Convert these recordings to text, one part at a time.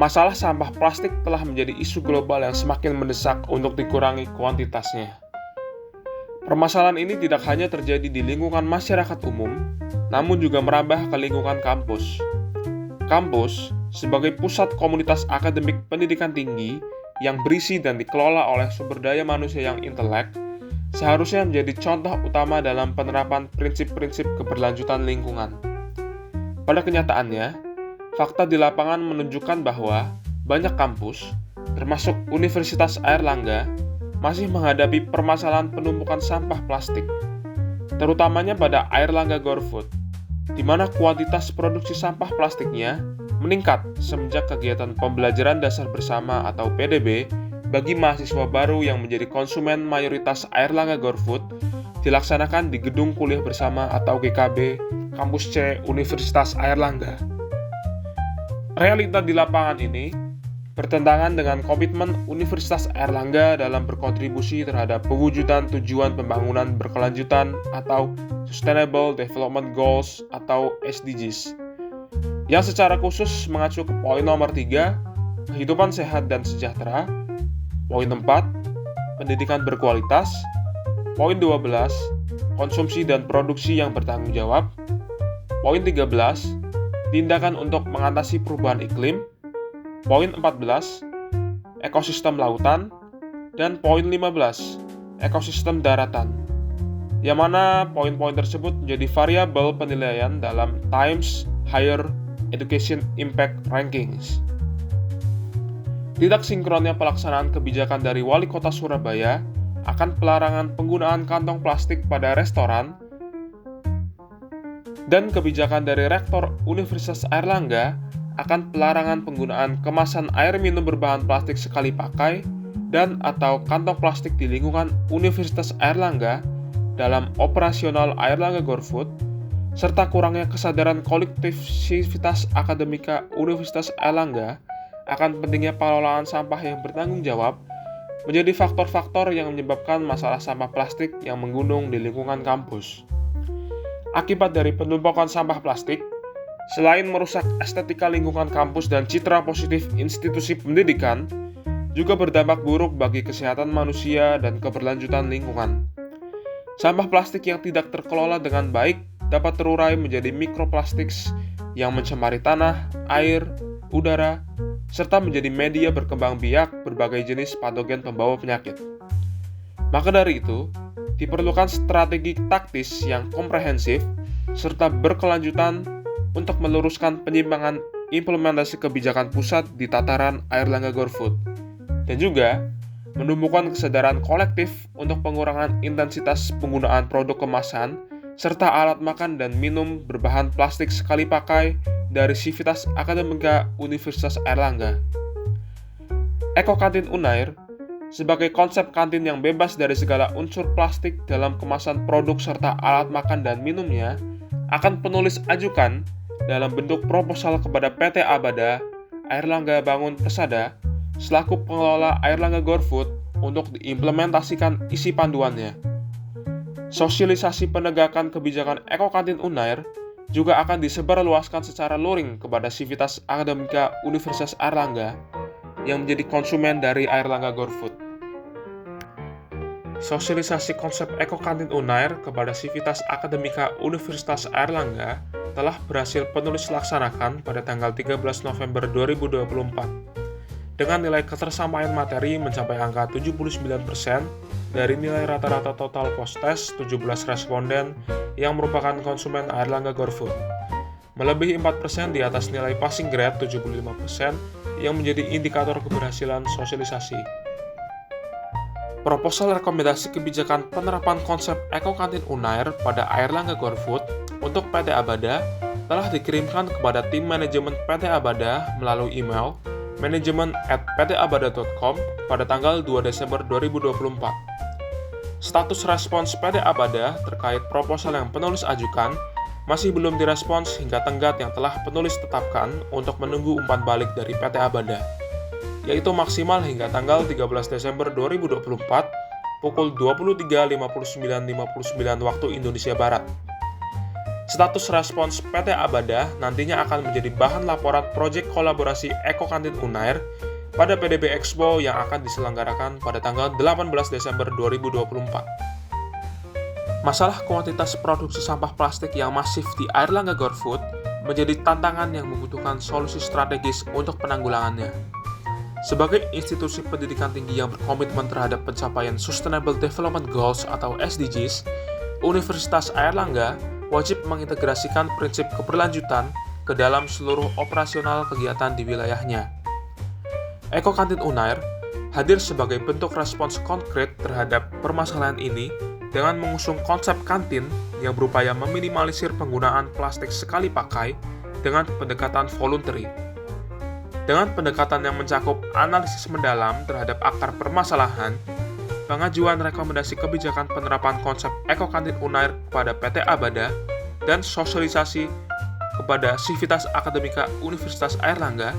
Masalah sampah plastik telah menjadi isu global yang semakin mendesak untuk dikurangi kuantitasnya. Permasalahan ini tidak hanya terjadi di lingkungan masyarakat umum, namun juga merambah ke lingkungan kampus. Kampus, sebagai pusat komunitas akademik pendidikan tinggi yang berisi dan dikelola oleh sumber daya manusia yang intelek, seharusnya menjadi contoh utama dalam penerapan prinsip-prinsip keberlanjutan lingkungan. Pada kenyataannya, fakta di lapangan menunjukkan bahwa banyak kampus, termasuk Universitas Airlangga, masih menghadapi permasalahan penumpukan sampah plastik, terutamanya pada Airlangga Gorfood, di mana kuantitas produksi sampah plastiknya meningkat semenjak kegiatan pembelajaran dasar bersama atau PDB bagi mahasiswa baru yang menjadi konsumen mayoritas Airlangga Gorfood dilaksanakan di Gedung Kuliah Bersama atau GKB, Kampus C, Universitas Airlangga. Realita di lapangan ini bertentangan dengan komitmen Universitas Airlangga dalam berkontribusi terhadap pewujudan tujuan pembangunan berkelanjutan atau Sustainable Development Goals atau SDGs, yang secara khusus mengacu ke poin nomor 3, kehidupan sehat dan sejahtera, poin 4, pendidikan berkualitas, poin 12, konsumsi dan produksi yang bertanggung jawab, poin 13, tindakan untuk mengatasi perubahan iklim, poin 14, ekosistem lautan, dan poin 15, ekosistem daratan, yang mana poin-poin tersebut menjadi variabel penilaian dalam Times Higher Education Impact Rankings. Tidak sinkronnya pelaksanaan kebijakan dari Wali Kota Surabaya akan pelarangan penggunaan kantong plastik pada restoran dan kebijakan dari Rektor Universitas Airlangga akan pelarangan penggunaan kemasan air minum berbahan plastik sekali pakai dan atau kantong plastik di lingkungan Universitas Airlangga dalam operasional Airlangga Gorfood, serta kurangnya kesadaran kolektivitas akademika Universitas Airlangga akan pentingnya pengelolaan sampah yang bertanggung jawab menjadi faktor-faktor yang menyebabkan masalah sampah plastik yang menggunung di lingkungan kampus. Akibat dari penumpukan sampah plastik, selain merusak estetika lingkungan kampus dan citra positif institusi pendidikan, juga berdampak buruk bagi kesehatan manusia dan keberlanjutan lingkungan. Sampah plastik yang tidak terkelola dengan baik dapat terurai menjadi mikroplastik yang mencemari tanah, air, udara, serta menjadi media berkembang biak berbagai jenis patogen pembawa penyakit. Maka dari itu, diperlukan strategi taktis yang komprehensif serta berkelanjutan untuk meluruskan penyimpangan implementasi kebijakan pusat di tataran Airlangga Gorfood, dan juga menumbuhkan kesadaran kolektif untuk pengurangan intensitas penggunaan produk kemasan serta alat makan dan minum berbahan plastik sekali pakai dari Sivitas Akademika Universitas Airlangga. Eko Kantin Unair sebagai konsep kantin yang bebas dari segala unsur plastik dalam kemasan produk serta alat makan dan minumnya akan penulis ajukan dalam bentuk proposal kepada PT Abada, Airlangga Bangun Persada, selaku pengelola Airlangga Gorfood untuk diimplementasikan isi panduannya. Sosialisasi penegakan kebijakan Eko Kantin Unair juga akan disebarluaskan secara luring kepada Sivitas Akademika Universitas Airlangga yang menjadi konsumen dari Airlangga Gorfood. Sosialisasi konsep Eko Kantin Unair kepada Sivitas Akademika Universitas Airlangga telah berhasil penulis laksanakan pada tanggal 13 November 2024 dengan nilai ketersamaan materi mencapai angka 79% dari nilai rata-rata total post-test 17 responden yang merupakan konsumen Airlangga Gorfood, melebihi 4% di atas nilai passing grade 75% yang menjadi indikator keberhasilan sosialisasi. Proposal rekomendasi kebijakan penerapan konsep Eko Kantin Unair pada Airlangga Gorfood untuk PT Abada telah dikirimkan kepada tim manajemen PT Abada melalui email manajemen@ptabada.com pada tanggal 2 Desember 2024. Status respons PT Abada terkait proposal yang penulis ajukan masih belum direspons hingga tenggat yang telah penulis tetapkan untuk menunggu umpan balik dari PT Abada, yaitu maksimal hingga tanggal 13 Desember 2024 pukul 23.59.59 waktu Indonesia Barat. Status respons PT Abada nantinya akan menjadi bahan laporan proyek kolaborasi Eko Kantin Unair pada PDB Expo yang akan diselenggarakan pada tanggal 18 Desember 2024. Masalah kuantitas produksi sampah plastik yang masif di Airlangga GoFood menjadi tantangan yang membutuhkan solusi strategis untuk penanggulangannya. Sebagai institusi pendidikan tinggi yang berkomitmen terhadap pencapaian Sustainable Development Goals atau SDGs, Universitas Airlangga wajib mengintegrasikan prinsip keberlanjutan ke dalam seluruh operasional kegiatan di wilayahnya. Eko Kantin Unair hadir sebagai bentuk respons konkret terhadap permasalahan ini dengan mengusung konsep kantin yang berupaya meminimalisir penggunaan plastik sekali pakai dengan pendekatan voluntary. Dengan pendekatan yang mencakup analisis mendalam terhadap akar permasalahan, pengajuan rekomendasi kebijakan penerapan konsep Eko Kantin Unair kepada PT Abada, dan sosialisasi kepada Sivitas Akademika Universitas Airlangga,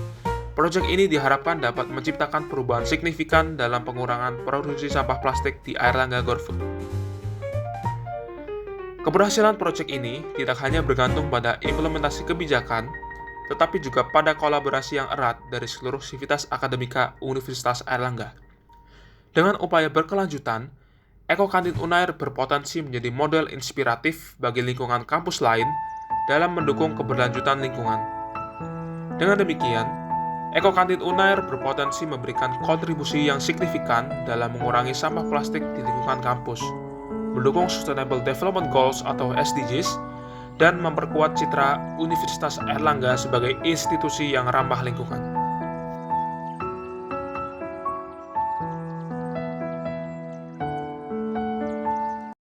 proyek ini diharapkan dapat menciptakan perubahan signifikan dalam pengurangan produksi sampah plastik di Airlangga GoFood. Keberhasilan proyek ini tidak hanya bergantung pada implementasi kebijakan, tetapi juga pada kolaborasi yang erat dari seluruh Sivitas Akademika Universitas Airlangga. Dengan upaya berkelanjutan, Eko Kantin Unair berpotensi menjadi model inspiratif bagi lingkungan kampus lain dalam mendukung keberlanjutan lingkungan. Dengan demikian, Eko Kantin Unair berpotensi memberikan kontribusi yang signifikan dalam mengurangi sampah plastik di lingkungan kampus, mendukung Sustainable Development Goals atau SDGs, dan memperkuat citra Universitas Airlangga sebagai institusi yang ramah lingkungan.